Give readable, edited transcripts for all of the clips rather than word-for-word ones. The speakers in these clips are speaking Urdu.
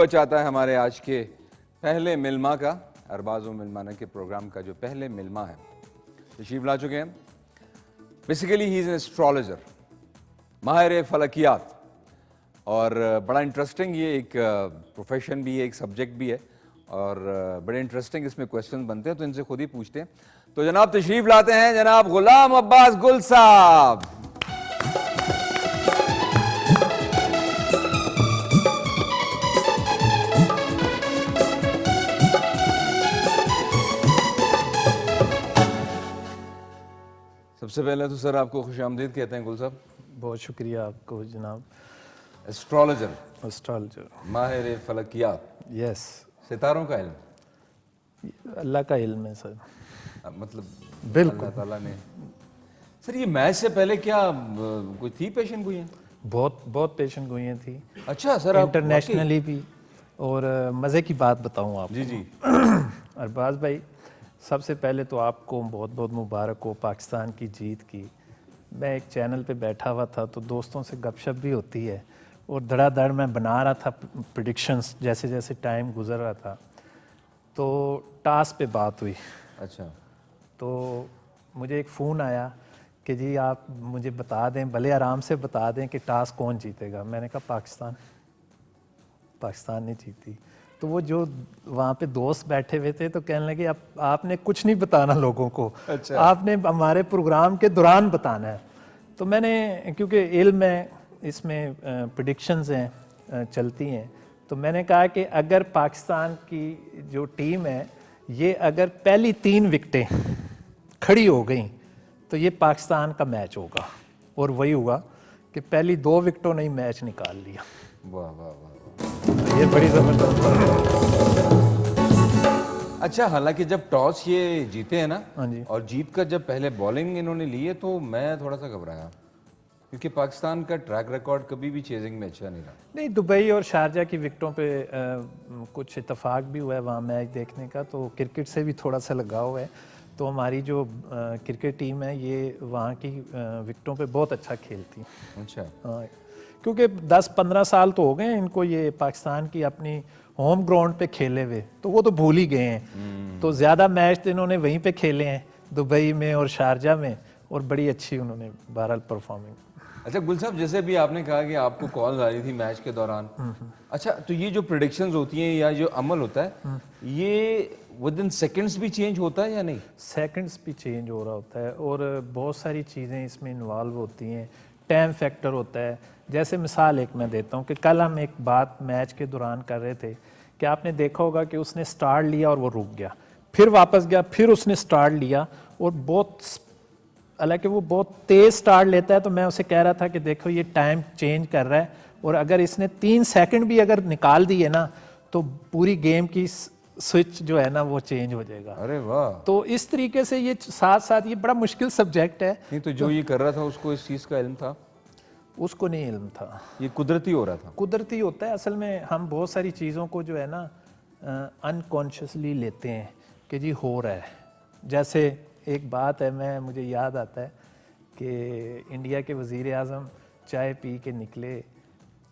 چاہتا ہے ہمارے آج کے پہلے ملما کا، ارباز و ملمانہ کے پروگرام کا جو پہلے ملما ہے تشریف لا چکے ہیں. بیسیکلی ہی از این ایسٹرالوجر، ماہر فلکیات، اور بڑا انٹرسٹنگ یہ ایک پروفیشن بھی ہے، ایک سبجیکٹ بھی ہے، اور بڑے انٹرسٹنگ اس میں کویسچن بنتے ہیں، تو ان سے خود ہی پوچھتے ہیں. تو جناب تشریف لاتے ہیں جناب غلام عباس گل صاحب. سب سے پہلے تو سر آپ کو خوش آمدید کہتے ہیں گل صاحب. بہت شکریہ آپ کو جناب. ایسٹرالوجر، اسٹرالوجر، ماہر فلکیات، یس. ستاروں کا علم اللہ کا علم ہے سر. مطلب بالکل. اللہ تعالیٰ نے. سر یہ میچ سے پہلے کیا کوئی تھی پیشن گوئیاں؟ بہت پیشن گوئیاں تھیں. اچھا سر، آپ انٹرنیشنلی بھی. اور مزے کی بات بتاؤں آپ جی جی ارباز بھائی، سب سے پہلے تو آپ کو بہت بہت مبارک ہو پاکستان کی جیت کی. میں ایک چینل پہ بیٹھا ہوا تھا تو دوستوں سے گپ شپ بھی ہوتی ہے، اور دھڑا دھڑ میں بنا رہا تھا پریڈکشنز جیسے جیسے ٹائم گزر رہا تھا. تو ٹاس پہ بات ہوئی. اچھا. تو مجھے ایک فون آیا کہ جی آپ مجھے بتا دیں، بھلے آرام سے بتا دیں کہ ٹاس کون جیتے گا. میں نے کہا پاکستان نے جیتی. تو وہ جو وہاں پہ دوست بیٹھے ہوئے تھے تو کہنے لگے آپ نے کچھ نہیں بتانا لوگوں کو، آپ نے ہمارے پروگرام کے دوران بتانا ہے. تو میں نے، کیونکہ علم ہے اس میں، پریڈکشنز ہیں چلتی ہیں، تو میں نے کہا کہ اگر پاکستان کی جو ٹیم ہے یہ اگر پہلی 3 وکٹیں کھڑی ہو گئیں تو یہ پاکستان کا میچ ہوگا. اور وہی ہوا کہ پہلی 2 وکٹوں نے ہی میچ نکال لیا. واہ واہ واہ. یہ بڑی زبردست بات ہے. اچھا، حالانکہ جب ٹاس یہ جیتے ہیں نا، ہاں جی، اور جیت کر جب پہلے بالنگ انہوں نے لی ہے تو میں تھوڑا سا گھبرایا، کیونکہ پاکستان کا ٹریک ریکارڈ کبھی بھی چیزنگ میں اچھا نہیں رہا. نہیں، دبئی اور شارجہ کی وکٹوں پہ کچھ اتفاق بھی ہوا ہے وہاں میچ دیکھنے کا، تو کرکٹ سے بھی تھوڑا سا لگاؤ ہے. تو ہماری جو کرکٹ ٹیم ہے یہ وہاں کی وکٹوں پہ بہت اچھا کھیلتی. اچھا. ہاں، کیونکہ 10-15 سال تو ہو گئے ہیں ان کو یہ پاکستان کی اپنی ہوم گراؤنڈ پہ کھیلے ہوئے، تو وہ تو بھول ہی گئے ہیں. تو زیادہ میچ تو انہوں نے وہیں پہ کھیلے ہیں، دبئی میں اور شارجہ میں، اور بڑی اچھی انہوں نے بہرحال پرفارمنگ. اچھا گل صاحب، جیسے بھی آپ نے کہا کہ آپ کو کال آ رہی تھی میچ کے دوران، اچھا تو یہ جو پریڈکشنز ہوتی ہیں یا جو عمل ہوتا ہے یہ ود ان سیکنڈز بھی چینج ہوتا ہے یا نہیں؟ سیکنڈز بھی چینج ہو رہا ہوتا ہے، اور بہت ساری چیزیں اس میں انوالو ہوتی ہیں. ٹائم فیکٹر ہوتا ہے. جیسے مثال ایک میں دیتا ہوں کہ کل ہم ایک بات میچ کے دوران کر رہے تھے کہ آپ نے دیکھا ہوگا کہ اس نے سٹارٹ لیا اور وہ رک گیا، پھر واپس گیا، پھر اس نے سٹارٹ لیا، اور حالانکہ وہ بہت تیز سٹارٹ لیتا ہے. تو میں اسے کہہ رہا تھا کہ دیکھو یہ ٹائم چینج کر رہا ہے، اور اگر اس نے 3 سیکنڈ بھی اگر نکال دیے نا تو پوری گیم کی سوئچ جو ہے نا وہ چینج ہو جائے گا. ارے واہ. تو اس طریقے سے یہ ساتھ ساتھ یہ بڑا مشکل سبجیکٹ ہے. نہیں تو جو یہ کر رہا تھا اس کو اس چیز کا علم تھا؟ اس کو نہیں علم تھا. یہ قدرتی ہو رہا تھا؟ قدرتی ہوتا ہے. اصل میں ہم بہت ساری چیزوں کو جو ہے نا انکانشیسلی لیتے ہیں کہ جی ہو رہا ہے. جیسے ایک بات ہے، مجھے یاد آتا ہے کہ انڈیا کے وزیر اعظم چائے پی کے نکلے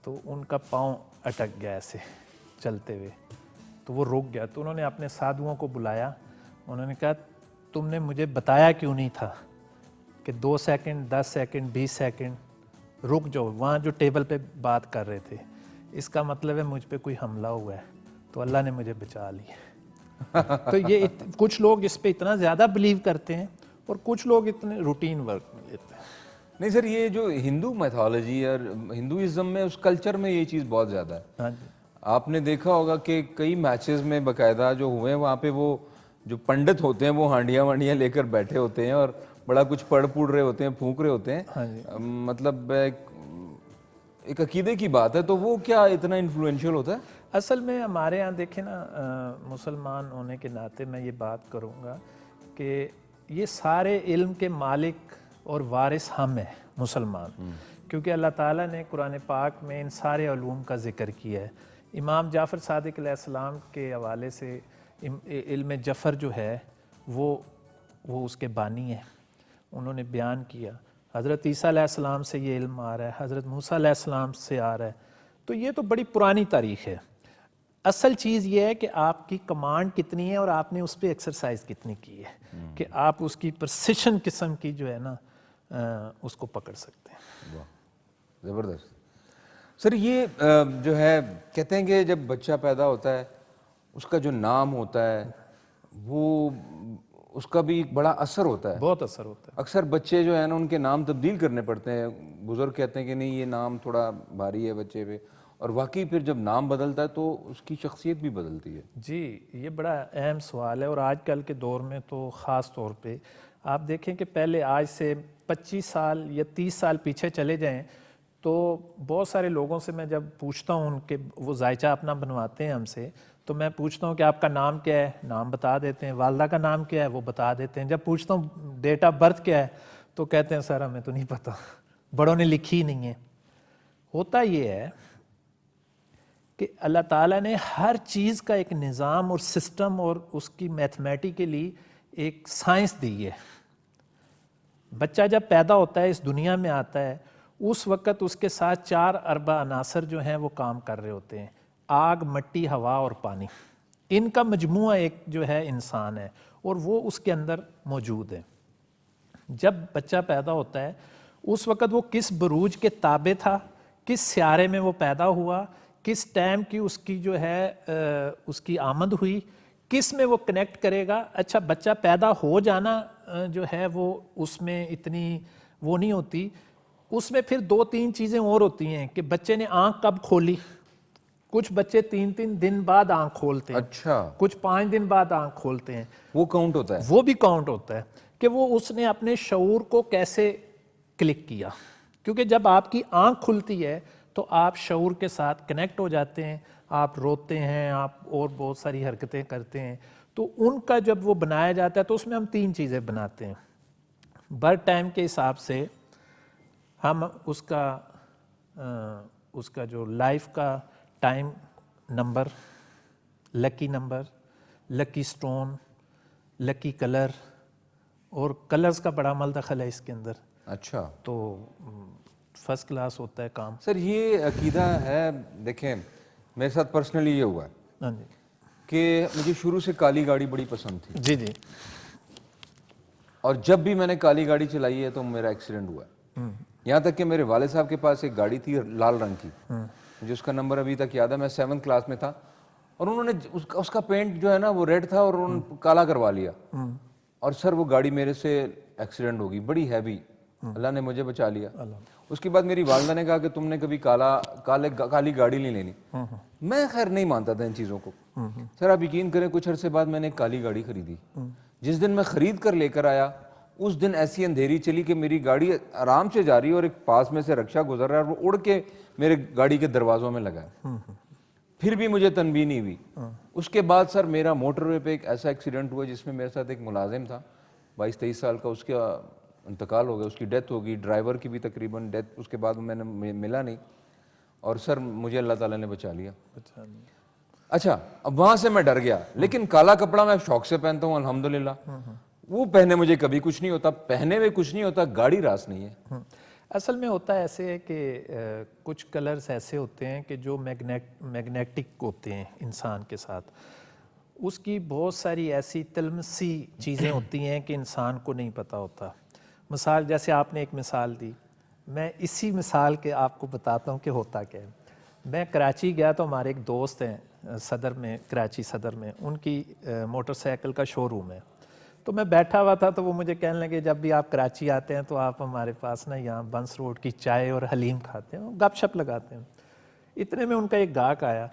تو ان کا پاؤں اٹک گیا ایسے چلتے ہوئے، تو وہ رک گیا. تو انہوں نے اپنے سادھوؤں کو بلایا، انہوں نے کہا تم نے مجھے بتایا کیوں نہیں تھا کہ 2 سیکنڈ 10 سیکنڈ 20 سیکنڈ رک جاؤ. وہاں جو ٹیبل پہ بات کر رہے تھے، اس کا مطلب ہے مجھ پہ کوئی حملہ ہوا ہے، تو اللہ نے مجھے بچا لیا. تو یہ کچھ لوگ اس پہ اتنا زیادہ بلیو کرتے ہیں اور کچھ لوگ اتنے روٹین ورک میں لیتے ہیں. نہیں سر، یہ جو ہندو میتھالوجی اور ہندوازم میں اس کلچر میں یہ چیز بہت زیادہ ہے. ہاں جی، آپ نے دیکھا ہوگا کہ کئی میچز میں باقاعدہ جو ہوئے ہیں وہاں پہ وہ جو پنڈت ہوتے ہیں وہ ہانڈیاں وانڈیاں لے کر بیٹھے ہوتے ہیں اور بڑا کچھ پڑھ پوڑھ رہے ہوتے ہیں، پھونک رہے ہوتے ہیں. ہاں جی. مطلب ایک عقیدے کی بات ہے. تو وہ کیا اتنا انفلوئنشیل ہوتا ہے؟ اصل میں ہمارے ہاں دیکھیں نا، مسلمان ہونے کے ناطے میں یہ بات کروں گا کہ یہ سارے علم کے مالک اور وارث ہم ہیں مسلمان، کیونکہ اللہ تعالیٰ نے قرآن پاک میں ان سارے علوم کا ذکر کیا ہے. امام جعفر صادق علیہ السلام کے حوالے سے علم جفر جو ہے وہ اس کے بانی ہیں، انہوں نے بیان کیا. حضرت عیسیٰ علیہ السلام سے یہ علم آ رہا ہے، حضرت موسیٰ علیہ السلام سے آ رہا ہے. تو یہ تو بڑی پرانی تاریخ ہے. اصل چیز یہ ہے کہ آپ کی کمانڈ کتنی ہے اور آپ نے اس پہ ایکسرسائز کتنی کی ہے کہ آپ اس کی پرسیشن قسم کی جو ہے نا اس کو پکڑ سکتے ہیں. واہ زبردست. سر یہ جو ہے کہتے ہیں کہ جب بچہ پیدا ہوتا ہے اس کا جو نام ہوتا ہے وہ اس کا بھی ایک بڑا اثر ہوتا ہے. بہت اثر ہوتا ہے. اکثر بچے جو ہیں نا ان کے نام تبدیل کرنے پڑتے ہیں. بزرگ کہتے ہیں کہ نہیں یہ نام تھوڑا بھاری ہے بچے پہ, اور واقعی پھر جب نام بدلتا ہے تو اس کی شخصیت بھی بدلتی ہے. جی یہ بڑا اہم سوال ہے, اور آج کل کے دور میں تو خاص طور پہ آپ دیکھیں کہ پہلے آج سے 25 سال یا 30 سال پیچھے چلے جائیں تو بہت سارے لوگوں سے میں جب پوچھتا ہوں ان کے وہ ذائچہ اپنا بنواتے ہیں ہم سے, تو میں پوچھتا ہوں کہ آپ کا نام کیا ہے, نام بتا دیتے ہیں. والدہ کا نام کیا ہے, وہ بتا دیتے ہیں. جب پوچھتا ہوں ڈیٹ آف برتھ کیا ہے تو کہتے ہیں سر ہمیں تو نہیں پتہ, بڑوں نے لکھی ہی نہیں ہے. ہوتا یہ ہے کہ اللہ تعالیٰ نے ہر چیز کا ایک نظام اور سسٹم اور اس کی میتھمیٹیکلی ایک سائنس دی ہے. بچہ جب پیدا ہوتا ہے اس دنیا میں آتا ہے اس وقت اس کے ساتھ 4 اربع عناصر جو ہیں وہ کام کر رہے ہوتے ہیں. آگ, مٹی, ہوا اور پانی, ان کا مجموعہ ایک جو ہے انسان ہے اور وہ اس کے اندر موجود ہے. جب بچہ پیدا ہوتا ہے اس وقت وہ کس بروج کے تابع تھا, کس سیارے میں وہ پیدا ہوا, کس ٹائم کی اس کی جو ہے اس کی آمد ہوئی, کس میں وہ کنیکٹ کرے گا. اچھا بچہ پیدا ہو جانا جو ہے وہ اس میں اتنی وہ نہیں ہوتی, اس میں پھر 2-3 چیزیں اور ہوتی ہیں کہ بچے نے آنکھ کب کھولی. کچھ بچے 3 دن بعد آنکھ کھولتے ہیں, اچھا کچھ 5 دن بعد آنکھ کھولتے ہیں. وہ کاؤنٹ ہوتا ہے. وہ بھی کاؤنٹ ہوتا ہے کہ وہ اس نے اپنے شعور کو کیسے کلک کیا, کیونکہ جب آپ کی آنکھ کھلتی ہے تو آپ شعور کے ساتھ کنیکٹ ہو جاتے ہیں, آپ روتے ہیں, آپ اور بہت ساری حرکتیں کرتے ہیں. تو ان کا جب وہ بنایا جاتا ہے تو اس میں ہم 3 چیزیں بناتے ہیں. برتھ ٹائم کے حساب سے ہم اس کا جو لائف کا ٹائم نمبر, لکی نمبر, لکی سٹون, لکی کلر, اور کلرز کا بڑا عمل دخل ہے اس کے اندر. اچھا تو فرسٹ کلاس ہوتا ہے کام. سر یہ عقیدہ ہے, دیکھیں میرے ساتھ پرسنلی یہ ہوا ہے ہاں جی کہ مجھے شروع سے کالی گاڑی بڑی پسند تھی, جی جی اور جب بھی میں نے کالی گاڑی چلائی ہے تو میرا ایکسیڈنٹ ہوا ہے. یہاں تک کہ میرے والد صاحب کے پاس ایک گاڑی تھی لال رنگ کی, مجھے اس کا نمبر ابھی تک یاد ہے, میں 7th کلاس میں تھا, اور انہوں نے اس کا پینٹ جو ہے نا وہ ریڈ تھا اور انہوں نے کالا کروا لیا, اور سر وہ گاڑی میرے سے ایکسیڈنٹ ہو گئی, بڑی ہیوی. اللہ نے مجھے بچا لیا. اس کے بعد میری والدہ نے کہا کہ تم نے کبھی کالی گاڑی نہیں لینی. میں خیر نہیں مانتا تھا ان چیزوں کو. سر آپ یقین کریں کچھ عرصے بعد میں نے ایک کالی گاڑی خریدی. جس دن میں خرید کر لے کر آیا اس دن ایسی اندھیری چلی کہ میری گاڑی آرام سے جا رہی ہے اور ایک پاس میں سے رکشہ گزر رہا ہے اور وہ اڑ کے میرے گاڑی کے دروازوں میں لگا ہے. پھر بھی مجھے تنبیہ نہیں ہوئی. اس کے بعد سر میرا موٹر وے پہ ایک ایسا ایکسیڈنٹ ہوا جس میں میرے ساتھ ایک ملازم تھا 22-23 سال کا, اس کا انتقال ہو گیا, اس کی ڈیتھ ہو گئی, ڈرائیور کی بھی تقریباً ڈیتھ اس کے بعد میں نے ملا نہیں, اور سر مجھے اللہ تعالیٰ نے بچا لیا. اچھا اب وہاں سے میں ڈر گیا, لیکن کالا کپڑا میں شوق سے پہنتا ہوں الحمدللہ. وہ پہنے مجھے کبھی کچھ نہیں ہوتا, پہنے میں کچھ نہیں ہوتا, گاڑی راس نہیں ہے. اصل میں ہوتا ہے ایسے ہے کہ کچھ کلرز ایسے ہوتے ہیں کہ جو میگنیٹک ہوتے ہیں انسان کے ساتھ. اس کی بہت ساری ایسی تلمسی چیزیں ہوتی ہیں کہ انسان کو نہیں پتہ ہوتا. مثال جیسے آپ نے ایک مثال دی, میں اسی مثال کے آپ کو بتاتا ہوں کہ ہوتا کیا ہے. میں کراچی گیا تو ہمارے ایک دوست ہیں صدر میں, کراچی صدر میں, ان کی موٹر سائیکل کا شو روم ہے. تو میں بیٹھا ہوا تھا تو وہ مجھے کہنے لگے جب بھی آپ کراچی آتے ہیں تو آپ ہمارے پاس نا یہاں بنس روڈ کی چائے اور حلیم کھاتے ہیں, گپ شپ لگاتے ہیں. اتنے میں ان کا ایک گاہک آیا,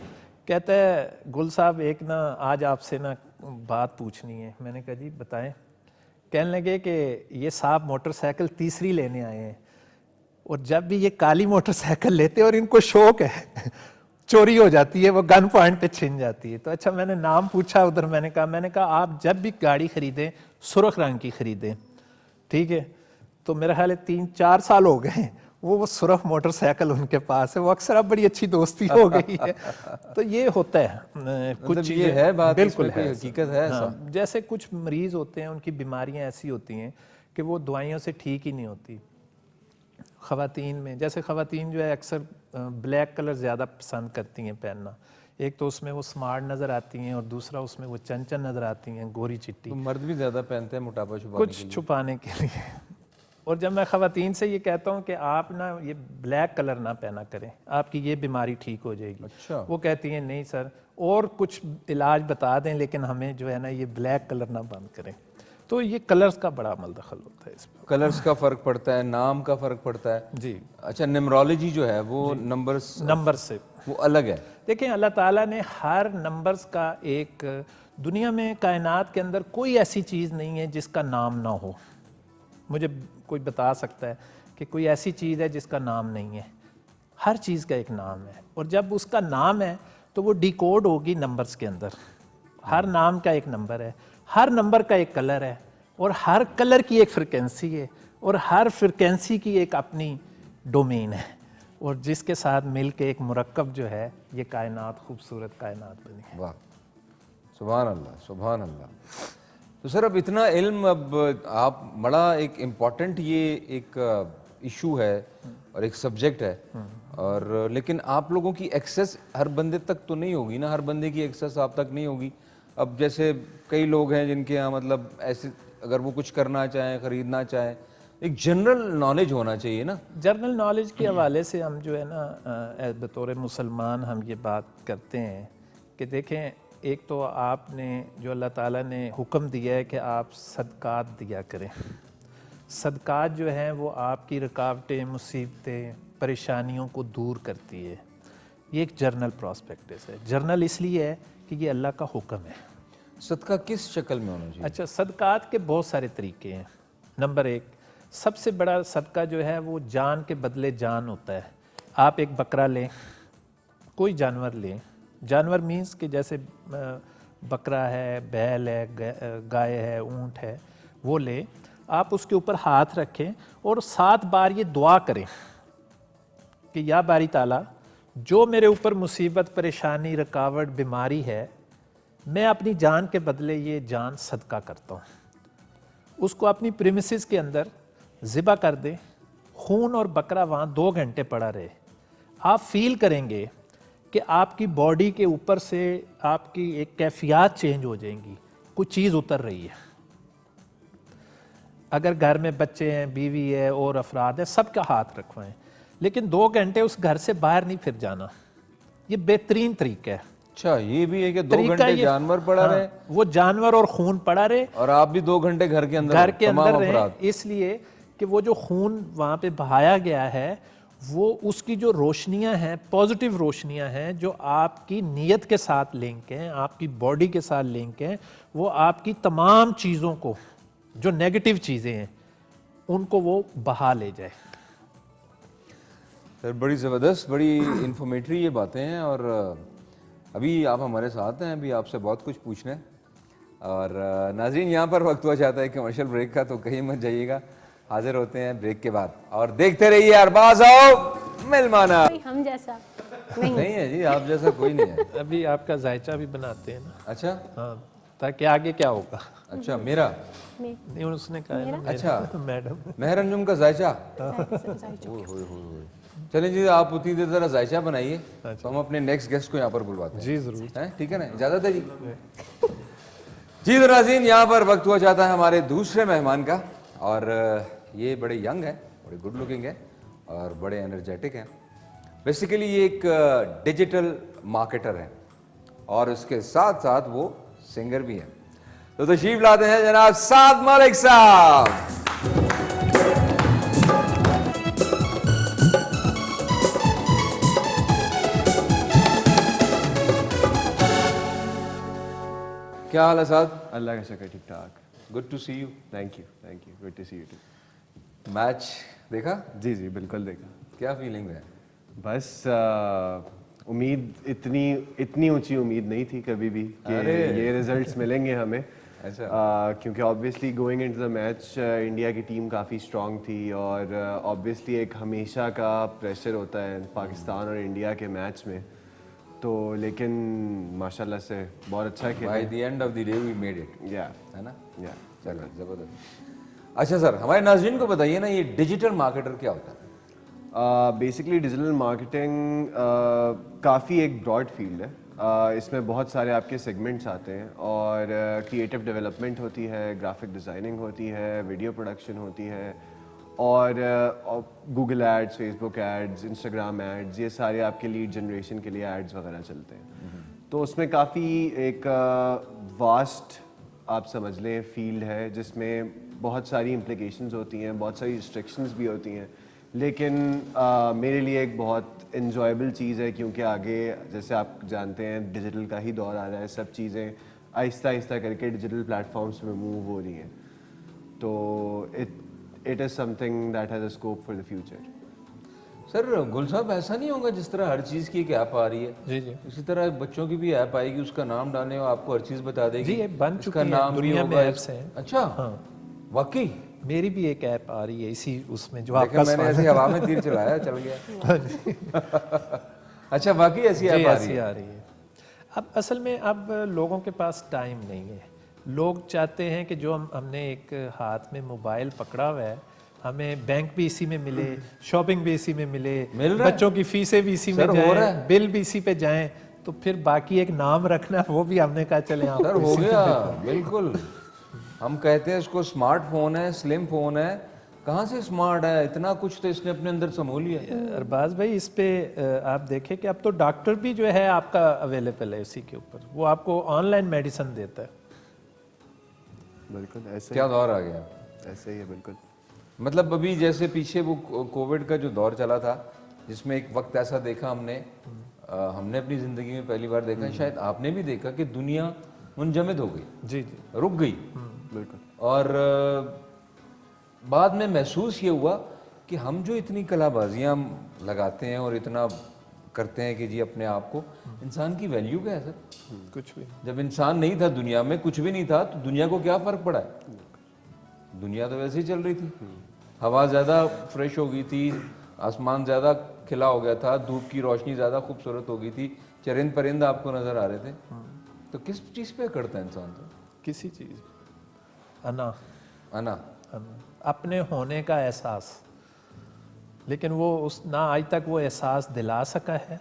کہتا ہے گل صاحب ایک نا آج آپ سے نا بات پوچھنی ہے. میں نے کہا جی بتائیں. کہنے لگے کہ یہ صاحب موٹر سائیکل تیسری لینے آئے ہیں, اور جب بھی یہ کالی موٹر سائیکل لیتے اور ان کو شوق ہے چوری ہو جاتی ہے, وہ گن پوائنٹ پہ چھن جاتی ہے. تو اچھا میں نے نام پوچھا ادھر, میں نے کہا آپ جب بھی گاڑی خریدیں سرخ رنگ کی خریدیں, ٹھیک ہے. تو میرا خیال ہے 3-4 سال ہو گئے وہ سرخ موٹر سائیکل ان کے پاس ہے, وہ اکثر اب بڑی اچھی دوستی ہو گئی ہے. تو یہ ہوتا ہے کچھ چیزیں ہے بات, بالکل ہے, حقیقت ہے ایسا. جیسے کچھ مریض ہوتے ہیں ان کی بیماریاں ایسی ہوتی ہیں کہ وہ دوائیوں سے ٹھیک ہی نہیں ہوتی. خواتین میں جیسے خواتین جو ہے اکثر بلیک کلر زیادہ پسند کرتی ہیں پہننا, ایک تو اس میں وہ سمارٹ نظر آتی ہیں اور دوسرا اس میں وہ چنچن نظر آتی ہیں, گوری چٹی, تو مرد بھی زیادہ پہنتے ہیں موٹاپا چھپانے کچھ چھپانے کے لیے. اور جب میں خواتین سے یہ کہتا ہوں کہ آپ نا یہ بلیک کلر نہ پہنا کریں, آپ کی یہ بیماری ٹھیک ہو جائے گی, اچھا, وہ کہتی ہیں نہیں سر اور کچھ علاج بتا دیں لیکن ہمیں جو ہے نا یہ بلیک کلر نہ بند کریں. تو یہ کلرز کا بڑا عمل دخل ہوتا ہے اس میں. کلرز کا فرق پڑتا ہے, نام کا فرق پڑتا ہے. جی اچھا, نیمرولوجی جو ہے وہ نمبر سے وہ الگ ہے. دیکھیں اللہ تعالیٰ نے ہر نمبرز کا ایک, دنیا میں کائنات کے اندر کوئی ایسی چیز نہیں ہے جس کا نام نہ ہو. مجھے کوئی بتا سکتا ہے کہ کوئی ایسی چیز ہے جس کا نام نہیں ہے؟ ہر چیز کا ایک نام ہے, اور جب اس کا نام ہے تو وہ ڈیکوڈ ہوگی نمبرز کے اندر. ہر نام کا ایک نمبر ہے, ہر نمبر کا ایک کلر ہے, اور ہر کلر کی ایک فریکوینسی ہے, اور ہر فریکوینسی کی ایک اپنی ڈومین ہے, اور جس کے ساتھ مل کے ایک مرکب جو ہے یہ کائنات, خوبصورت کائنات بنی ہے. واہ, سبحان اللہ سبحان اللہ. تو سر اب اتنا علم, اب آپ بڑا ایک امپورٹنٹ یہ ایک ایشو ہے اور ایک سبجیکٹ ہے, اور لیکن آپ لوگوں کی ایکسیس ہر بندے تک تو نہیں ہوگی نا, ہر بندے کی ایکسیس آپ تک نہیں ہوگی. اب جیسے کئی لوگ ہیں جن کے یہاں مطلب ایسے اگر وہ کچھ کرنا چاہیں, خریدنا چاہیں, ایک جنرل نالج ہونا چاہیے نا. جنرل نالج کے حوالے سے ہم جو ہے نا بطور مسلمان ہم یہ بات کرتے ہیں کہ دیکھیں, ایک تو آپ نے جو اللہ تعالیٰ نے حکم دیا ہے کہ آپ صدقات دیا کریں. صدقات جو ہیں وہ آپ کی رکاوٹیں, مصیبتیں, پریشانیوں کو دور کرتی ہے. یہ ایک جرنل پراسپیکٹس ہے. جرنل اس لیے ہے کہ یہ اللہ کا حکم ہے. صدقہ کس شکل میں ہونا چاہیے؟ اچھا, صدقات کے بہت سارے طریقے ہیں. نمبر ایک, سب سے بڑا صدقہ جو ہے وہ جان کے بدلے جان ہوتا ہے. آپ ایک بکرا لیں, کوئی جانور لیں, جانور مینس کہ جیسے بکرا ہے, بیل ہے, گائے ہے, اونٹ ہے, وہ لیں, آپ اس کے اوپر ہاتھ رکھیں اور 7 بار یہ دعا کریں کہ یا باری تعالیٰ جو میرے اوپر مصیبت, پریشانی, رکاوٹ, بیماری ہے, میں اپنی جان کے بدلے یہ جان صدقہ کرتا ہوں. اس کو اپنی پریمیسز کے اندر ذبح کر دیں, خون اور بکرا وہاں 2 گھنٹے پڑا رہے. آپ فیل کریں گے کہ آپ کی باڈی کے اوپر سے آپ کی ایک کیفیات چینج ہو جائیں گی, کچھ چیز اتر رہی ہے. اگر گھر میں بچے ہیں, بیوی ہے, اور افراد ہیں, سب کا ہاتھ رکھوائیں, لیکن 2 گھنٹے اس گھر سے باہر نہیں پھر جانا. یہ بہترین طریقہ ہے. اچھا, یہ بھی ہے کہ 2 گھنٹے جانور پڑا رہے, وہ جانور اور خون پڑا رہے, اور آپ بھی 2 گھنٹے گھر کے اندر رہیں, اس لیے کہ وہ جو خون وہاں پہ بہایا گیا ہے وہ اس کی جو روشنیاں ہیں, پازیٹیو روشنیاں ہیں, جو آپ کی نیت کے ساتھ لنک ہیں, آپ کی باڈی کے ساتھ لنک ہیں, وہ آپ کی تمام چیزوں کو, جو نیگیٹو چیزیں ہیں, ان کو وہ بہا لے جائے. سر بڑی زبردست, بڑی انفارمیٹری یہ باتیں ہیں. اور ابھی آپ ہمارے ساتھ ہیں, ابھی آپ سے بہت کچھ پوچھنا ہے. اور ناظرین, یہاں پر وقت ہوا جاتا ہے کمرشل بریک کا, تو کہیں مت جائیے گا. حاضر ہوتے ہیں بریک کے بعد, اور دیکھتے رہیے ارباز آؤ ملمانہ. ہم جیسا نہیں ہے جی, آپ جیسا کوئی نہیں ہے. ابھی آپ کا ذائچہ بھی بناتے ہیں نا. اچھا, ہاں, تاکہ آگے کیا ہوگا. اچھا میرا نہیں, اس نے کہا ہے نا اچھا میڈم مہر انجم کا ذائچہ. چلیں جی, آپ اتنی دیر ذرا ذائچہ بنائیے, تو ہم اپنے نیکسٹ گیسٹ کو یہاں پر بلواتے ہیں. جی ضرور, ٹھیک ہے نا, اجازت ہے جی. جی ناظرین, یہاں پر وقت ہوا جاتا ہے ہمارے دوسرے مہمان کا, اور یہ بڑے ینگ ہیں, بڑے گڈ لکنگ ہیں, اور بڑے انرجیٹک ہیں. بیسیکلی یہ ایک ڈیجیٹل مارکیٹر ہے, اور اس کے ساتھ ساتھ وہ سنگر بھی ہیں. تو تشریف لاتے ہیں جناب سعد ملک صاحب. کیا حال ہے سعد؟ اللہ کا شکر, ٹھیک ٹھاک. Good to see you. Thank you, good to see you too. Match دیکھا؟ جی جی بالکل دیکھا. کیا فیلنگ ہے؟ بس امید اتنی اونچی امید نہیں تھی کبھی بھی کہ یہ ریزلٹس ملیں گے ہمیں. کیونکہ obviously going into the match India کی ٹیم کافی اسٹرانگ تھی, اور آبویسلی ایک ہمیشہ کا پریشر ہوتا ہے پاکستان اور انڈیا کے میچ میں. تو لیکن ماشاءاللہ سے بہت اچھا کھیلا. By the end of the day we made it, yeah ہے نا. یا چلو زبردست. اچھا سر, ہمارے ناظرین کو بتائیے نا, یہ ڈیجیٹل مارکیٹر کیا ہوتا ہے؟ بیسکلی ڈیجیٹل مارکیٹنگ کافی ایک براڈ فیلڈ ہے. اس میں بہت سارے آپ کے سیگمنٹس آتے ہیں اور کریٹو ڈیولپمنٹ ہوتی ہے, گرافک ڈیزائننگ ہوتی ہے, ویڈیو پروڈکشن ہوتی ہے, اور گوگل ایڈز, فیس بک ایڈز, انسٹاگرام ایڈز, یہ سارے آپ کے لیڈ جنریشن کے لیے ایڈز وغیرہ چلتے ہیں. تو اس میں کافی ایک واسٹ آپ سمجھ لیں فیلڈ ہے جس میں بہت ساری امپلیکیشنز ہوتی ہیں, بہت ساری ریسٹرکشنز بھی ہوتی ہیں, لیکن میرے لیے ایک بہت انجوائبل چیز ہے کیونکہ آگے جیسے آپ جانتے ہیں ڈیجیٹل کا ہی دور آ رہا ہے, سب چیزیں آہستہ آہستہ کر کے ڈیجیٹل پلیٹفارمس پہ موو ہو رہی ہیں. تو it is something that has a scope for the future. Sir Gul صاحب ایسا نہیں ہوگا جس طرح ہر چیز کی ایک ایپ آ رہی ہے, جی جی اسی طرح بچوں کی بھی ایپ آئے گی, اس کا نام ڈالنے اور آپ کو ہر چیز بتا دے گی؟ جی یہ بن اس چکی کا ہے, نام بھی دنیا میں ہوگا. ایپس ہیں. اچھا ہاں واقعی میری بھی ایک ایپ آ رہی ہے اسی اس میں جو آپ دیکھیں کا میں نے ایسی ہوا میں تیر چلایا چل گیا. اچھا واقعی ایسی ایپ جی آ رہی ایسی ہے؟ آ رہی ہے. اب اصل میں اب لوگوں کے پاس ٹائم نہیں ہے, لوگ چاہتے ہیں کہ جو ہم نے ایک ہاتھ میں موبائل پکڑا ہوا ہے, ہمیں بینک بھی اسی میں ملے, شاپنگ بھی اسی میں ملے, بچوں کی فیسیں بھی اسی میں جائیں, بل بھی اسی پہ جائیں, تو پھر باقی ایک نام رکھنا وہ بھی ہم نے کہا چلیں آپ سر ہو گیا بالکل. ہم کہتے ہیں اس کو اسمارٹ فون ہے, سلم فون ہے, کہاں سے اسمارٹ ہے, اتنا کچھ تو اس نے اپنے اندر سمو لیا. ارباز بھائی اس پہ آپ دیکھیں کہ اب تو ڈاکٹر بھی جو ہے آپ کا اویلیبل ہے اسی کے اوپر, وہ آپ کو آن لائن میڈیسن دیتا ہے. بالکل ایسے کیا دور آ گیا, ایسے ہی ہے بالکل. مطلب ابھی جیسے پیچھے وہ کووڈ کا جو دور چلا تھا جس میں ایک وقت ایسا دیکھا ہم نے اپنی زندگی میں پہلی بار دیکھا, شاید آپ نے بھی دیکھا, کہ دنیا منجمد ہو گئی, جی جی رک گئی. بالکل. اور بعد میں محسوس یہ ہوا کہ ہم جو اتنی کلا بازیاں لگاتے ہیں اور اتنا کرتے ہیں کہ جی اپنے آپ کو, انسان کی ویلیو کیا ہے سر؟ کچھ بھی. جب انسان نہیں تھا دنیا میں, کچھ بھی نہیں تھا, تو دنیا کو کیا فرق پڑا ہے؟ دنیا تو ویسے ہی چل رہی تھی, ہوا زیادہ فریش ہو گئی تھی, آسمان زیادہ کھلا ہو گیا تھا, دھوپ کی روشنی زیادہ خوبصورت ہو گئی تھی, چرند پرند آپ کو نظر آ رہے تھے. تو کس چیز پہ کرتا ہے انسان تو؟ کسی چیز انا انا, اپنے ہونے کا احساس, لیکن وہ اس نہ آج تک وہ احساس دلا سکا ہے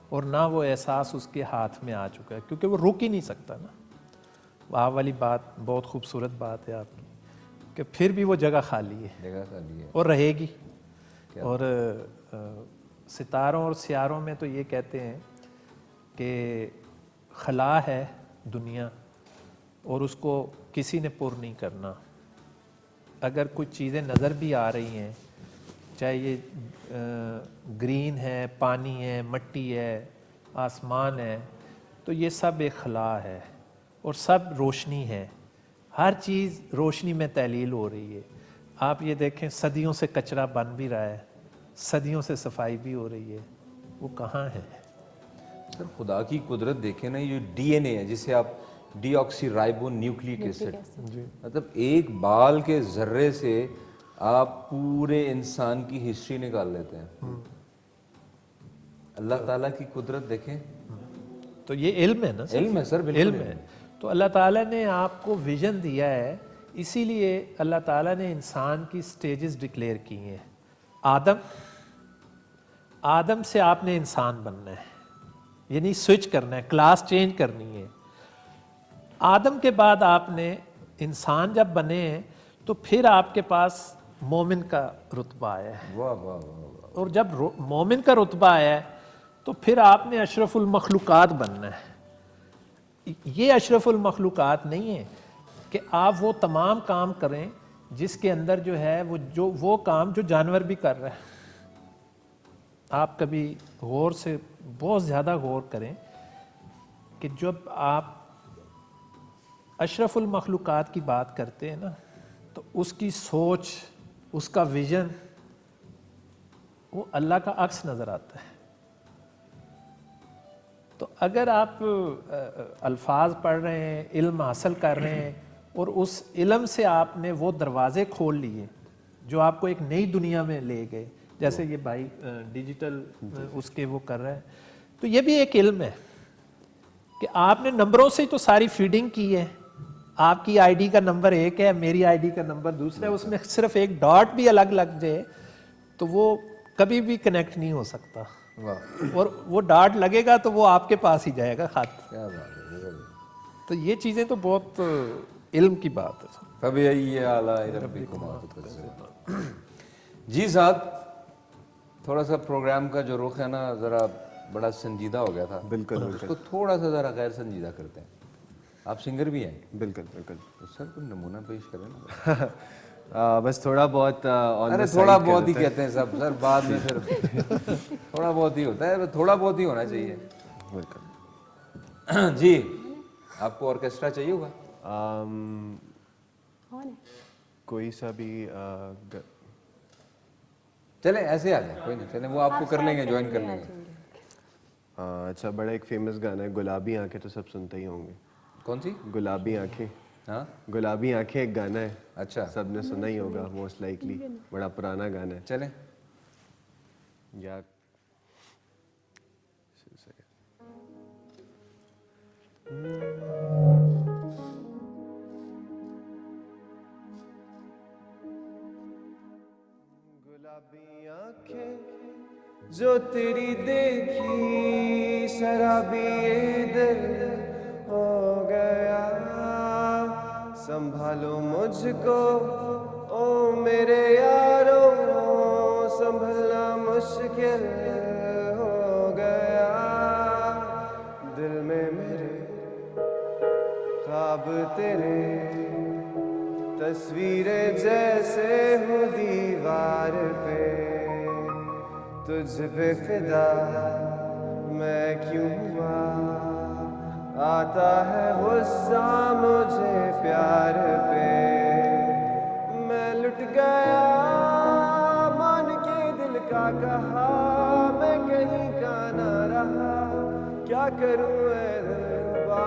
اور نہ وہ احساس اس کے ہاتھ میں آ چکا ہے, کیونکہ وہ رک ہی نہیں سکتا نا. وہاں والی بات بہت خوبصورت بات ہے آپ کی کہ پھر بھی وہ جگہ خالی ہے, جگہ خالی ہے اور رہے گی. اور ستاروں اور سیاروں میں تو یہ کہتے ہیں کہ خلا ہے دنیا اور اس کو کسی نے پر نہیں کرنا. اگر کچھ چیزیں نظر بھی آ رہی ہیں, چاہے یہ گرین ہے, پانی ہے, مٹی ہے, آسمان ہے, تو یہ سب ایک خلا ہے اور سب روشنی ہے. ہر چیز روشنی میں تعلیل ہو رہی ہے. آپ یہ دیکھیں صدیوں سے کچرا بن بھی رہا ہے, صدیوں سے صفائی بھی ہو رہی ہے, وہ کہاں ہے؟ سر خدا کی قدرت دیکھیں نا, یہ ڈی این اے ہے جسے آپ ڈی آکسی رائبو نیوکلک ایسڈ, مطلب ایک بال کے ذرے سے آپ پورے انسان کی ہسٹری نکال لیتے ہیں. اللہ تعالیٰ کی قدرت دیکھیں. تو یہ علم ہے نا سر, علم ہے سر, بالکل علم ہے. تو اللہ تعالیٰ نے آپ کو ویژن دیا ہے, اسی لیے اللہ تعالیٰ نے انسان کی سٹیجز ڈکلیئر کی ہیں. آدم سے آپ نے انسان بننا ہے, یعنی سوئچ کرنا ہے, کلاس چینج کرنی ہے. آدم کے بعد آپ نے انسان جب بنے ہیں تو پھر آپ کے پاس مومن کا رتبہ آیا ہے. واہ واہ واہ. اور جب مومن کا رتبہ آیا ہے تو پھر آپ نے اشرف المخلوقات بننا ہے. یہ اشرف المخلوقات نہیں ہے کہ آپ وہ تمام کام کریں جس کے اندر جو ہے وہ کام جو جانور بھی کر رہا ہے. آپ کبھی غور سے بہت زیادہ غور کریں کہ جب آپ اشرف المخلوقات کی بات کرتے ہیں نا, تو اس کی سوچ, اس کا ویژن, وہ اللہ کا عکس نظر آتا ہے. تو اگر آپ الفاظ پڑھ رہے ہیں, علم حاصل کر رہے ہیں, اور اس علم سے آپ نے وہ دروازے کھول لیے جو آپ کو ایک نئی دنیا میں لے گئے, جیسے یہ بھائی ڈیجیٹل اس کے وہ کر رہے ہیں, تو یہ بھی ایک علم ہے کہ آپ نے نمبروں سے تو ساری فیڈنگ کی ہے. آپ کی آئی ڈی کا نمبر ایک ہے, میری آئی ڈی کا نمبر دوسرا ہے, اس میں صرف ایک ڈاٹ بھی الگ لگ جائے تو وہ کبھی بھی کنیکٹ نہیں ہو سکتا. اور وہ ڈارٹ لگے گا تو وہ آپ کے پاس ہی جائے گا ہاتھ. کیا بات ہے. تو یہ چیزیں تو بہت علم کی بات ہے. فبأي آلاء ربكما تكذبان. جی صاحب تھوڑا سا پروگرام کا جو رخ ہے نا ذرا بڑا سنجیدہ ہو گیا تھا. بالکل اس کو تھوڑا سا ذرا غیر سنجیدہ کرتے ہیں. آپ سنگر بھی ہیں. بالکل بالکل. تو سر کوئی نمونہ پیش کریں نا. بس تھوڑا بہت ارے تھوڑا بہت ہی کہتے ہیں سب سر, بعد میں پھر تھوڑا بہت ہی ہوتا ہے, تھوڑا بہت ہی ہونا چاہیے. بالکل. جی آپ کو آرکیسٹرا چاہیے ہوگا. کوئی سا بھی چلیں ایسے آ جائیں, کوئی نہیں, چلیں وہ آپ کو کر لیں گے, جوائن کر لیں گے. اچھا بڑا ایک فیمس گانا ہے گلابی آنکھیں, تو سب سنتے ہی ہوں گے. کون سی؟ گلابی آنکھیں. ہاں گلابی آنکھیں ایک گانا ہے, اچھا سب نے سنا ہی ہوگا موسٹ لائکلی, بڑا پرانا گانا ہے. چلیں. یا گلابی آنکھیں جو تیری دیکھی شرابی یہ دل ہو گیا, سنبھالو مجھ کو او میرے یارو, سنبھلنا مشکل ہو گیا, دل میں میرے خواب تیرے تصویریں جیسے ہو دیوار پہ, تجھ پہ فدا میں کیوں ہوا, آتا ہے غصہ مجھے پیار پہ, میں لٹ گیا مان کے دل کا کہا, میں کہیں کا نہ رہا, کیا کروں اے دلربا,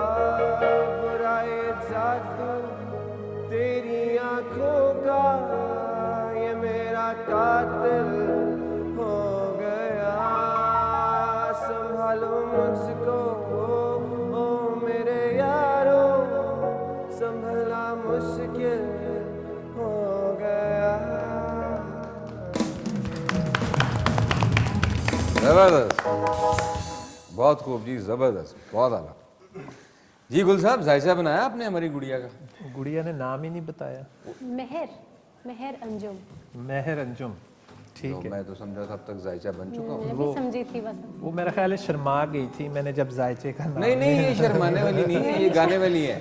برائے جادو تیری آنکھوں کا یہ میرا قاتل ہو گیا, سنبھالو مجھ کو او میرے یارو, سنبھلنا مشکل ہو گیا. زبردست, بہت خوب جی, زبردست, بہت اعلیٰ. جی گل صاحب ذائچہ بنایا آپ نے ہماری گڑیا کا؟ گڑیا نے نام ہی نہیں بتایا. مہر انجم. مہر انجم, ٹھیک ہے. میں تو سمجھا تھا اب تک ذائچہ بن چکا ہوں. میں بھی سمجھی تھی بس. وہ میرا خیال ہے شرما گئی تھی میں نے جب ذائچے کا نام. نہیں یہ شرمانے والی نہیں ہے, یہ گانے والی ہے.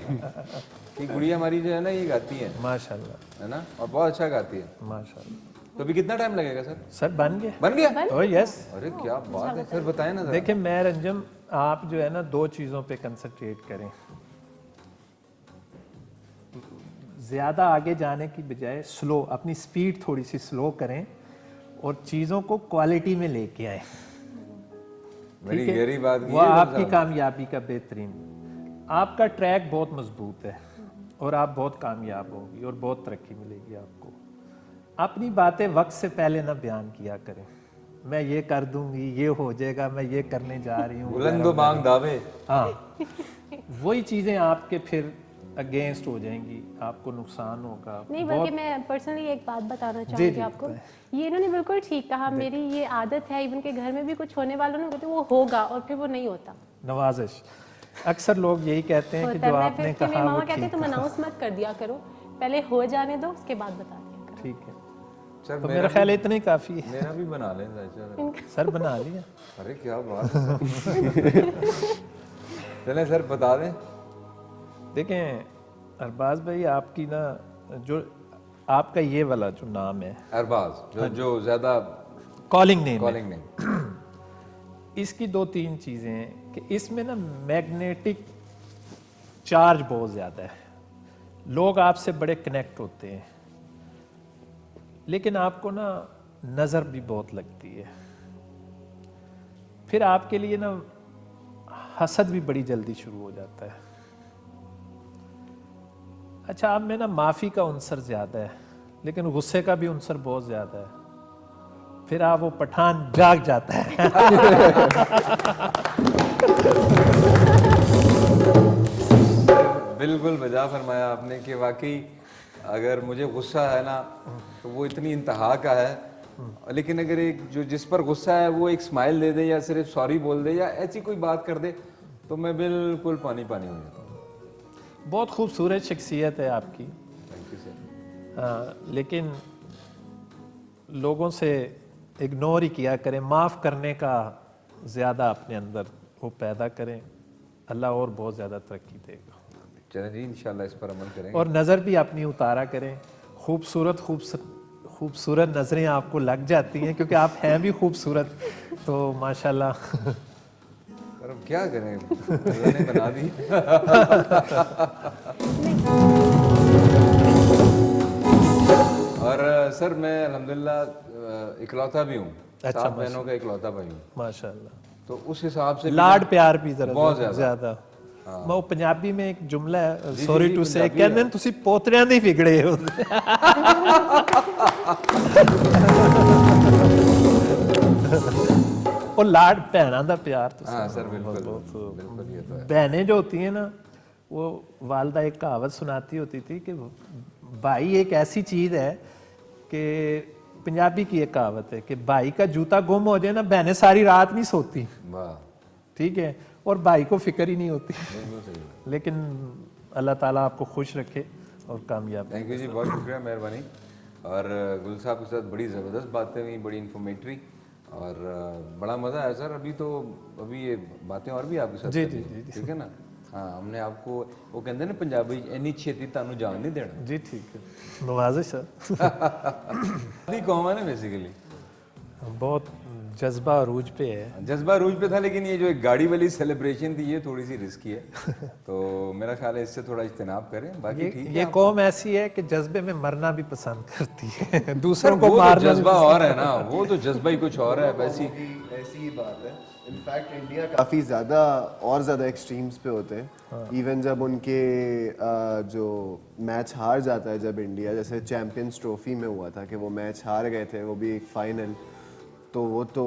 یہ گڑیا ہماری جو ہے نا یہ گاتی ہے ماشاء اللہ, ہے نا, اور بہت اچھا گاتی ہے. ماشاء اللہ. تو ابھی کتنا ٹائم لگے گا سر؟ سر بن گیا. بن گیا؟ او یس. ارے کیا بات ہے, سر بتائیں نا. دیکھیں مہر انجم, آپ جو ہے نا دو چیزوں پہ کنسنٹریٹ کریں, زیادہ آگے جانے کی بجائے سلو, اپنی سپیڈ تھوڑی سی سلو کریں اور چیزوں کو کوالٹی میں لے کے آئیں. بڑی گہری بات کی وہ آپ کی کامیابی کا بہترین. آپ کا ٹریک بہت مضبوط ہے اور آپ بہت کامیاب ہوں گی اور بہت ترقی ملے گی آپ کو. اپنی باتیں وقت سے پہلے نہ بیان کیا کریں, میں یہ کر دوں گی, یہ ہو جائے گا, میں یہ کرنے جا رہی ہوں. بلند و بانگ دعوے. ہاں, وہی چیزیں آپ کے پھر اگینسٹ ہو جائیں گی, آپ کو نقصان ہوگا. نہیں بلکہ میں پرسنلی ایک بات بتانا چاہوں گی آپ کو, یہ انہوں نے بالکل ٹھیک کہا. میری یہ عادت ہے, ایون کہ گھر میں بھی کچھ ہونے والوں نے کہتے وہ ہوگا اور پھر وہ نہیں ہوتا. نوازش. اکثر لوگ یہی کہتے ہیں کہ جو آپ نے کہا میری ماما کہتے تم اناؤنس مت کر دیا کرو, پہلے ہو جانے دو اس کے بعد بتا دیا کرو. ٹھیک ہے سر تو میرا خیال اتنا ہی کافی ہے. میرا بھی بنا لیں ذائچہ. سر بنا لیا. ارے کیا بات ہے. چلیں سر بتا دیں. دیکھیں ارباز بھائی, آپ کی نا جو آپ کا یہ والا جو نام ہے ارباز, جو زیادہ کالنگ نیم, کالنگ نہیں, اس کی دو تین چیزیں ہیں کہ اس میں نا میگنیٹک چارج بہت زیادہ ہے. لوگ آپ سے بڑے کنیکٹ ہوتے ہیں, لیکن آپ کو نا نظر بھی بہت لگتی ہے. پھر آپ کے لیے نا حسد بھی بڑی جلدی شروع ہو جاتا ہے. اچھا آپ میں نا معافی کا عنصر زیادہ ہے, لیکن غصے کا بھی عنصر بہت زیادہ ہے. پھر آپ وہ پٹھان جاگ جاتا ہے. بالکل بجا فرمایا آپ نے کہ واقعی اگر مجھے غصہ ہے نا تو وہ اتنی انتہا کا ہے لیکن اگر ایک جو جس پر غصہ ہے وہ ایک اسمائل دے دے یا صرف سوری بول دے یا ایسی کوئی بات کر دے تو میں بالکل پانی پانی ہو جاتا ہوں. بہت خوبصورت شخصیت ہے آپ کی. Thank you sir. لیکن لوگوں سے اگنور ہی کیا کریں, معاف کرنے کا زیادہ اپنے اندر وہ پیدا کریں, اللہ اور بہت زیادہ ترقی دے گا. چلیں جی انشاءاللہ اس پر عمل کریں گے. اور نظر بھی اپنی اتارا کریں. خوبصورت نظریں آپ کو لگ جاتی ہیں کیونکہ آپ ہیں بھی خوبصورت, تو ماشاءاللہ. سر اب کیا کریں, اللہ نے بنا دی. اور سر میں الحمدللہ اکلوتا بھی ہوں, 7 بہنوں کا اکلوتا بھائی ہوں ماشاءاللہ. تو اس حساب سے لاڈ پیار بھی ذرا بہت زیادہ. وہ پنجابی میں ایک جملہ ہے, سوری ٹو سے, ਕਹਿੰਦੇ ਤੁਸੀਂ ਪੋਤਰਿਆਂ ਦੇ ਵਿਗੜੇ ਹੋ. اور لاڈ بہنوں دا پیار تو ہاں سر بالکل بالکل یہ تو ہے. بہنیں جو ہوتی ہیں نا, وہ والدہ ایک کہاوت سناتی ہوتی تھی کہ بھائی ایک ایسی چیز ہے کہ پنجابی کی ایک کہاوت ہے کہ بھائی کا جوتا گم ہو جائے نا, بہنیں ساری رات نہیں سوتی. واہ, ٹھیک ہے, اور بھائی کو فکر ہی نہیں ہوتی. لیکن اللہ تعالیٰ آپ کو خوش رکھے اور کامیاب. تھینک یو جی, بہت شکریہ, مہربانی. اور گل صاحب کے ساتھ بڑی زبردست باتیں ہوئی, بڑی انفارمیٹری, اور بڑا مزہ آیا سر. ابھی یہ باتیں اور بھی آپ کے ساتھ جی ٹھیک ہے نا. ہاں ہم نے آپ کو وہ کہتے ہیں نا پنجابی اینی چھیتی تانوں جان نہیں دینا. جی ٹھیک ہے, نوازش ہے. قوم ہے نا بیسیکلی, بہت جذبہ عروج پہ ہے. جذبہ عروج پہ تھا, لیکن یہ جو ایک گاڑی والی سیلیبریشن تھی یہ تھوڑی سی رسکی ہے, تو میرا خیال ہے اس سے تھوڑا اجتناب کریں. باقی ٹھیک ہے. یہ قوم ایسی ہے کہ جذبے میں مرنا بھی پسند کرتی ہے, دوسروں کو مارنا. جذبہ اور ہے نا, وہ تو جذبہ ہی کچھ اور ہے. ایسی ہی بات ہے. انفیکٹ انڈیا کافی زیادہ اور زیادہ ایکسٹریمز پہ ہوتے ہیں. ایون جب ان کے جو میچ ہار جاتا ہے, جب انڈیا جیسے چیمپئنز ٹرافی میں ہوا تھا کہ وہ میچ ہار گئے تھے, وہ بھی ایک فائنل, تو وہ تو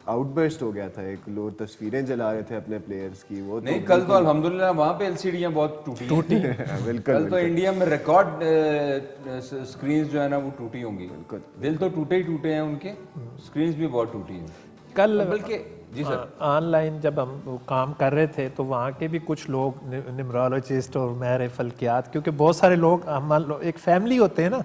آؤٹ برسٹ ہو گیا تھا. ایک لوگ تصویریں جلا رہے تھے اپنے پلیئرز کی. وہ نہیں, کل تو الحمدللہ وہاں پہ LCDیاں بہت ٹوٹی ہیں. بالکل, کل تو انڈیا میں ریکارڈ سکرینز جو ہے نا وہ ٹوٹی ہوں گی. دل تو ٹوٹے ہی ٹوٹے ہیں ان کے, سکرینز بھی بہت ٹوٹی ہیں کل. بلکہ جی سر, آن لائن جب ہم کام کر رہے تھے تو وہاں کے بھی کچھ لوگ نیمرولوجسٹ اور ماہر فلکیات, کیونکہ بہت سارے لوگ ہم ایک فیملی ہوتے ہیں نا,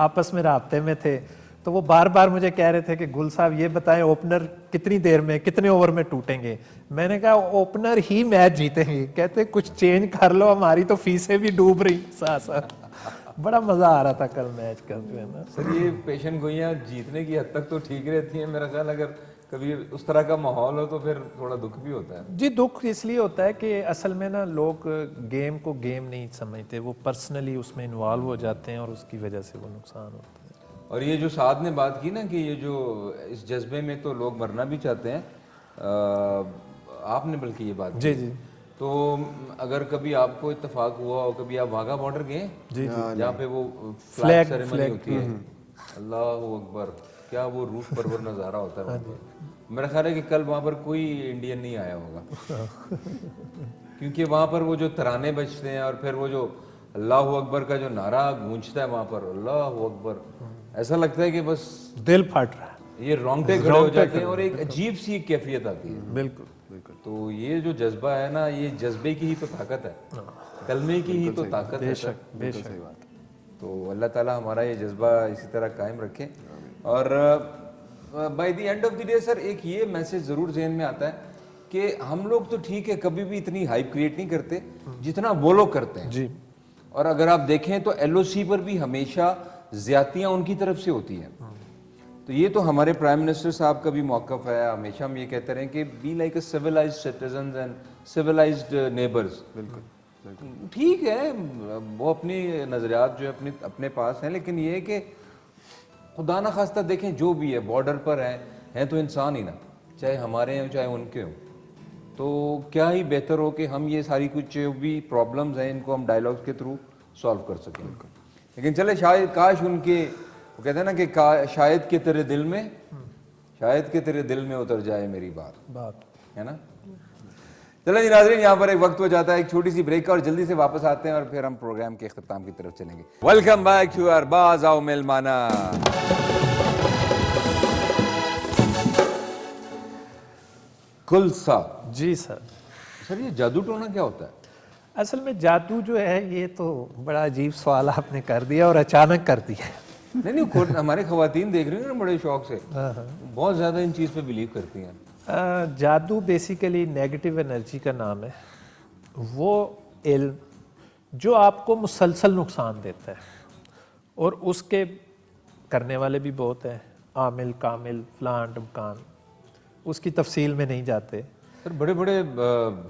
آپس میں رابطے میں تھے, تو وہ بار بار مجھے کہہ رہے تھے کہ گل صاحب یہ بتائیں اوپنر کتنی دیر میں کتنے اوور میں ٹوٹیں گے. میں نے کہا اوپنر ہی میچ جیتیں گے. کہتے کچھ چینج کر لو, ہماری تو فیسیں بھی ڈوب رہی ساتھ ساتھ. بڑا مزہ آ رہا تھا کل میچ کا جو ہے نا. سر یہ پیشن گوئیاں جیتنے کی حد تک تو ٹھیک رہتی ہیں میرا خیال, اگر کبھی اس طرح کا ماحول ہو تو پھر تھوڑا دکھ بھی ہوتا ہے. جی دکھ اس لیے ہوتا ہے کہ اصل میں نا لوگ گیم کو گیم نہیں سمجھتے, وہ پرسنلی اس میں انوالو ہو جاتے ہیں اور اس کی وجہ سے وہ نقصان ہوتا ہے. اور یہ جو سعد نے بات کی نا کہ یہ جو اس جذبے میں تو لوگ مرنا بھی چاہتے ہیں, آپ نے بلکہ یہ بات جی جی, تو اگر کبھی آپ کو اتفاق ہوا ہو, کبھی آپ واگا بارڈر گئے جی جہاں پہ وہ فلیگ سیریمنی ہوتی ہے, اللہ اکبر, کیا وہ روح پرور نظارہ ہوتا ہے. میرا خیال ہے کہ کل وہاں پر کوئی انڈین نہیں آیا ہوگا, کیونکہ وہاں پر وہ جو ترانے بجتے ہیں اور پھر وہ جو اللہ اکبر کا جو نعرہ گونجتا ہے وہاں پر, اللہ اکبر, ایسا لگتا ہے کہ بس دل پھٹ رہا ہے, یہ رونگٹے کھڑے ہو جاتے ہیں اور ایک عجیب سی کیفیت آتی ہے. بالکل بالکل. تو یہ جو جذبہ ہے نا, یہ جذبے کی ہی تو طاقت ہے, کلمے کی ہی تو طاقت ہے. بے شک بے شک. تو اللہ تعالیٰ ہمارا یہ جذبہ اسی طرح قائم رکھے. اور by the end of the day sir ایک یہ میسج ضرور ذہن میں آتا ہے کہ ہم لوگ تو ٹھیک ہے کبھی بھی اتنی ہائپ کریٹ نہیں کرتے جتنا وہ لوگ کرتے ہیں. جی, اور اگر آپ دیکھیں تو LOC پر بھی ہمیشہ زیادتیاں ان کی طرف سے ہوتی ہیں. تو یہ تو ہمارے پرائم منسٹر صاحب کا بھی موقف ہے, ہمیشہ ہم یہ کہتے رہے کہ be like a civilised citizens and civilised neighbours. بالکل ٹھیک ہے, وہ اپنی نظریات جو اپنے پاس ہیں, لیکن یہ ہے کہ خدا نہ خواستہ دیکھیں جو بھی ہے بارڈر پر ہیں تو انسان ہی نا, چاہے ہمارے ہیں چاہے ان کے ہوں. تو کیا ہی بہتر ہو کہ ہم یہ ساری کچھ جو بھی پرابلمز ہیں ان کو ہم ڈائیلاگس کے تھرو سالو کر سکیں. لیکن چلے شاید کاش ان کے وہ کہتے ہیں نا کہ شاید کہ تیرے دل میں, شاید کہ تیرے دل میں اتر جائے میری بات ہے نا. چلیں جی ناظرین, یہاں پر ایک وقت ہو جاتا ہے ایک چھوٹی سی بریک کا, اور جلدی سے واپس آتے ہیں اور پھر ہم پروگرام کے اختتام کی طرف چلیں گے. ویلکم بیک ٹو ارباز آؤ ملمانا. گل صاحب جی سر. سر یہ جادو ٹونا کیا ہوتا ہے؟ اصل میں جادو جو ہے یہ تو بڑا عجیب سوال آپ نے کر دیا اور اچانک کر دیا. نہیں ہمارے خواتین دیکھ رہی ہیں نا بڑے شوق سے, بہت زیادہ ان چیز پہ بلیو کرتی ہیں. جادو بیسیکلی نیگیٹو انرجی کا نام ہے, وہ علم جو آپ کو مسلسل نقصان دیتا ہے, اور اس کے کرنے والے بھی بہت ہیں, عامل کامل فلان ڈمکان, اس کی تفصیل میں نہیں جاتے. سر بڑے بڑے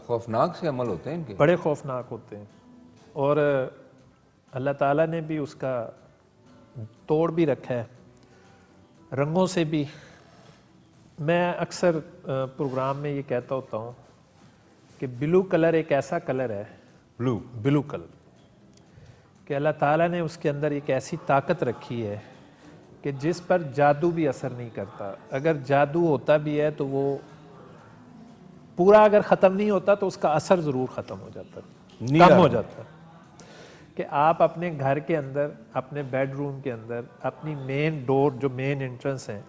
خوفناک سے عمل ہوتے ہیں ان کے, بڑے خوفناک ہوتے ہیں, اور اللہ تعالیٰ نے بھی اس کا توڑ بھی رکھا ہے, رنگوں سے بھی. میں اکثر پروگرام میں یہ کہتا ہوتا ہوں کہ بلو کلر ایک ایسا کلر ہے, بلو کلر, کہ اللہ تعالیٰ نے اس کے اندر ایک ایسی طاقت رکھی ہے کہ جس پر جادو بھی اثر نہیں کرتا. اگر جادو ہوتا بھی ہے تو وہ پورا اگر ختم نہیں ہوتا تو اس کا اثر ضرور ختم ہو جاتا, کم ہو جاتا. کہ آپ اپنے گھر کے اندر, اپنے بیڈ روم کے اندر, اپنی مین ڈور جو مین انٹرنس ہے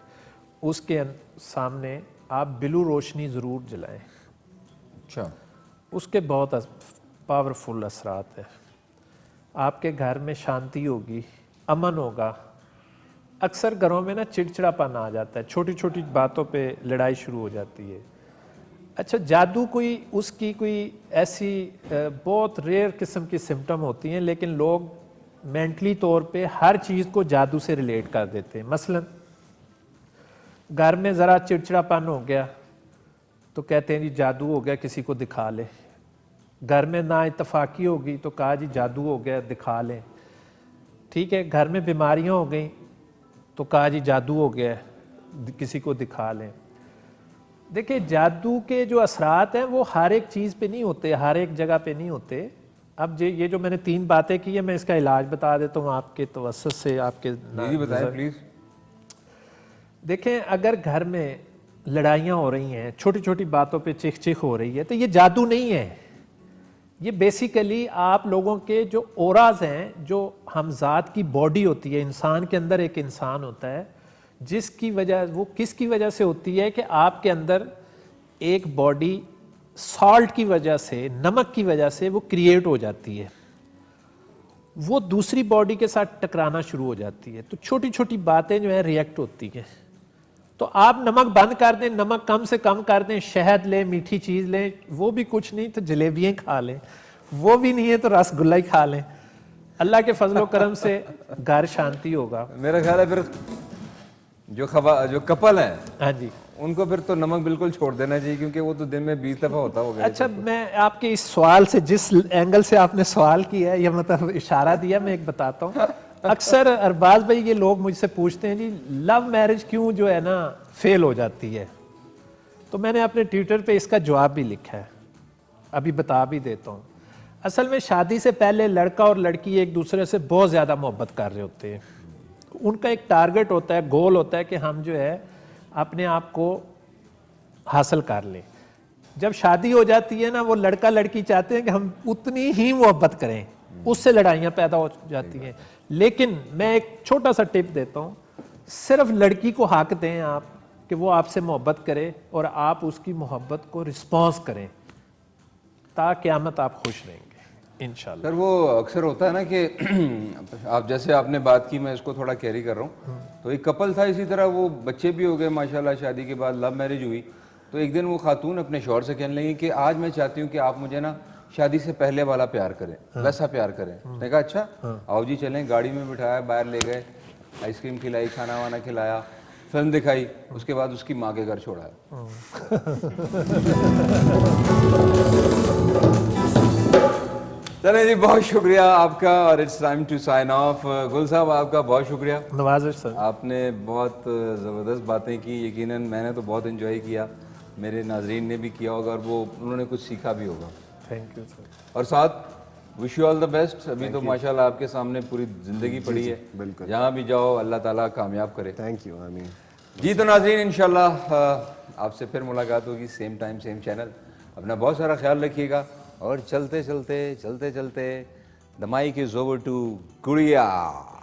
اس کے سامنے آپ بلو روشنی ضرور جلائیں. اچھا, اس کے بہت پاورفل اثرات ہیں. آپ کے گھر میں شانتی ہوگی, امن ہوگا. اکثر گھروں میں نا چڑچڑا پن آ جاتا ہے, چھوٹی چھوٹی باتوں پہ لڑائی شروع ہو جاتی ہے. اچھا جادو کوئی اس کی کوئی ایسی بہت ریئر قسم کی سمٹم ہوتی ہیں, لیکن لوگ مینٹلی طور پہ ہر چیز کو جادو سے ریلیٹ کر دیتے ہیں. مثلا گھر میں ذرا چڑچڑا پن ہو گیا تو کہتے ہیں جی جادو ہو گیا, کسی کو دکھا لے. گھر میں نا اتفاقی ہوگی تو کہا جی جادو ہو گیا, دکھا لیں. ٹھیک ہے, گھر میں بیماریاں ہو گئیں تو کہا جی جادو ہو گیا, کسی کو دکھا لیں. دیکھیں جادو کے جو اثرات ہیں وہ ہر ایک چیز پہ نہیں ہوتے, ہر ایک جگہ پہ نہیں ہوتے. اب یہ جو میں نے 3 باتیں کی ہیں, میں اس کا علاج بتا دیتا ہوں آپ کے توسط سے, آپ کے جی بتائیں پلیز. دیکھیں اگر گھر میں لڑائیاں ہو رہی ہیں, چھوٹی چھوٹی باتوں پہ چیخ چیخ ہو رہی ہے, تو یہ جادو نہیں ہے. یہ بیسیکلی آپ لوگوں کے جو اوراز ہیں, جو ہم ذات کی باڈی ہوتی ہے, انسان کے اندر ایک انسان ہوتا ہے, جس کی وجہ وہ کس کی وجہ سے ہوتی ہے کہ آپ کے اندر ایک باڈی سالٹ کی وجہ سے, نمک کی وجہ سے وہ کریٹ ہو جاتی ہے, وہ دوسری باڈی کے ساتھ ٹکرانا شروع ہو جاتی ہے. تو چھوٹی چھوٹی باتیں جو ہیں ریئیکٹ ہوتی ہیں. تو آپ نمک بند کر دیں, نمک کم سے کم کر دیں, شہد لیں, میٹھی چیز لیں, وہ بھی کچھ نہیں تو جلیبیاں کھا لیں, وہ بھی نہیں ہے تو رس گلہ ہی کھا لیں. اللہ کے فضل و کرم سے گھر شانتی ہوگا. میرا خیال ہے پھر جو کپل ہیں, ہاں جی, ان کو پھر تو نمک بالکل چھوڑ دینا چاہیے, کیونکہ وہ تو دن میں 20 دفعہ ہوتا ہوگا. اچھا میں آپ کے اس سوال سے, جس اینگل سے آپ نے سوال کیا ہے یا مطلب اشارہ دیا, میں ایک بتاتا ہوں. اکثر ارباز بھائی یہ لوگ مجھ سے پوچھتے ہیں جی لو میرج کیوں جو ہے نا فیل ہو جاتی ہے. تو میں نے اپنے ٹویٹر پہ اس کا جواب بھی لکھا ہے, ابھی بتا بھی دیتا ہوں. اصل میں شادی سے پہلے لڑکا اور لڑکی ایک دوسرے سے بہت زیادہ محبت کر رہے ہوتے ہیں. ان کا ایک ٹارگٹ ہوتا ہے, گول ہوتا ہے کہ ہم جو ہے اپنے آپ کو حاصل کر لیں. جب شادی ہو جاتی ہے نا, وہ لڑکا لڑکی چاہتے ہیں کہ ہم اتنی ہی محبت کریں, اس سے لڑائیاں پیدا ہو جاتی ہیں. لیکن میں ایک چھوٹا سا ٹپ دیتا ہوں, صرف لڑکی کو حق دیں آپ کہ وہ آپ سے محبت کرے, اور آپ اس کی محبت کو رسپانس کریں, تا قیامت آپ خوش رہیں گے انشاءاللہ. سر وہ اکثر ہوتا ہے نا کہ آپ جیسے آپ نے بات کی, میں اس کو تھوڑا کیری کر رہا ہوں. تو ایک کپل تھا, اسی طرح وہ بچے بھی ہو گئے ماشاءاللہ, شادی کے بعد لو میرج ہوئی. تو ایک دن وہ خاتون اپنے شوہر سے کہنے لگی کہ آج میں چاہتی ہوں کہ آپ مجھے نا شادی سے پہلے والا پیار کریں, ویسا پیار کریں. نے کہا اچھا آؤ جی چلیں. گاڑی میں بٹھایا, باہر لے گئے, آئس کریم کھلائی, کھانا وانا کھلایا, فلم دکھائی, اس کے بعد اس کی ماں کے گھر چھوڑا. چلیں جی, بہت شکریہ آپ کا, اور it's time to sign off. Gul صاحب آپ کا بہت شکریہ, نوازش سر, آپ نے بہت زبردست باتیں کی. یقیناً میں نے تو بہت انجوائے کیا, میرے ناظرین نے بھی کیا ہوگا, اور وہ انہوں نے کچھ سیکھا بھی ہوگا. Thank you sir. اور ساتھ wish you all the best. ابھی تو ماشاءاللہ آپ کے سامنے پوری زندگی پڑی ہے, بالکل, جہاں بھی جاؤ اللہ تعالیٰ کامیاب کرے. Thank you. آمین. جی تو ناظرین انشاءاللہ آپ سے پھر ملاقات ہوگی, سیم ٹائم سیم چینل. اپنا بہت سارا خیال رکھیے گا, اور چلتے چلتے چلتے چلتے the mic is over to Guria.